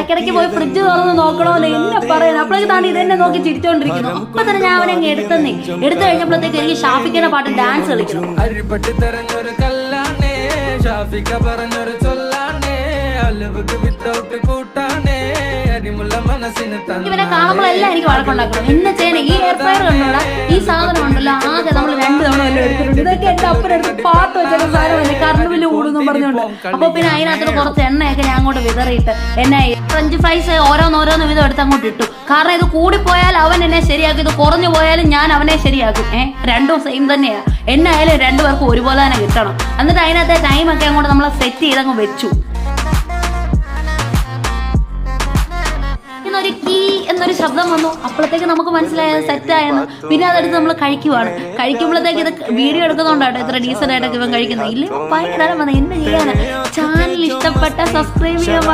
ഇടയ്ക്കിടയ്ക്ക് പോയി ഫ്രിഡ്ജ് തുറന്ന് നോക്കണോന്ന് എന്നെ പറയുന്നത്. അപ്പോഴേക്ക് താണ്ടി ഇതെന്നെ നോക്കി ചിരിച്ചോണ്ടിരിക്കുന്നു. അപ്പൊ തന്നെ ഞാൻ അവനെ അങ്ങ് എടുത്തു കഴിഞ്ഞപ്പോഴത്തേക്ക് എനിക്ക് ഷാഫിക്കയുടെ പാട്ട് ഡാൻസ് കളിക്കണം. ഇവനെ കാണുമ്പോഴെല്ലാം എനിക്ക് വഴക്കുണ്ടാക്കണം. എന്നെ ചെയ്യണേ ഈ എയർ ഫ്രയർ കണ്ടോടാ, ഈ സാധനം ഉണ്ടല്ലോ ആകെ നമ്മൾ 2 തവണ വല്ലതും എടുത്തിട്ടുണ്ട്. ഇതൊക്കെ എന്റെ അപ്പനെടുത്ത് പാട്ട് വെച്ചൊക്കെ സാധനമല്ലേ കറണ്ട് ബില്ല് കൂടുന്നു പറഞ്ഞോണ്ട്. അപ്പൊ പിന്നെ അതിനകത്ത് കുറച്ച് എണ്ണയൊക്കെ ഞാൻ അങ്ങോട്ട് വിതറിയിട്ട് എന്നെ ഫ്രഞ്ച് ഫ്രൈസ് ഓരോന്നോരോന്ന് വിധം എടുത്ത് അങ്ങോട്ട് ഇട്ടു. കാരണം ഇത് കൂടിപ്പോയാൽ അവൻ എന്നെ ശരിയാക്കും, ഇത് കുറഞ്ഞു പോയാലും ഞാൻ അവനെ ശരിയാക്കും. രണ്ടും സെയിം തന്നെയാ. എന്നായാലും 2 പേർക്കും ഒരുപോലെ തന്നെ കിട്ടണം. എന്നിട്ട് അതിനകത്തെ ടൈമൊക്കെ അങ്ങോട്ട് നമ്മളെ സെറ്റ് ചെയ്തങ്ങ് വെച്ചു. ഒരു കീ എന്നൊരു ശബ്ദം വന്നു. അപ്പോഴത്തേക്ക് നമുക്ക് മനസ്സിലായത് സെറ്റായെന്ന്. പിന്നെ അതെടുത്ത് നമ്മൾ കഴിക്കുവാണ്. കഴിക്കുമ്പോഴത്തേക്ക് ഇത് വീഡിയോ എടുക്കുന്നുണ്ടാട്ടോ ഇത്ര ഡീസന്റ് ആയിട്ടൊക്കെ ഇവൻ കഴിക്കുന്നത്. ഇല്ല ഭയങ്കര എന്ത് ചെയ്യാനാ. ചാനൽ ഇഷ്ടപ്പെട്ട സബ്സ്ക്രൈബ് ചെയ്യാൻ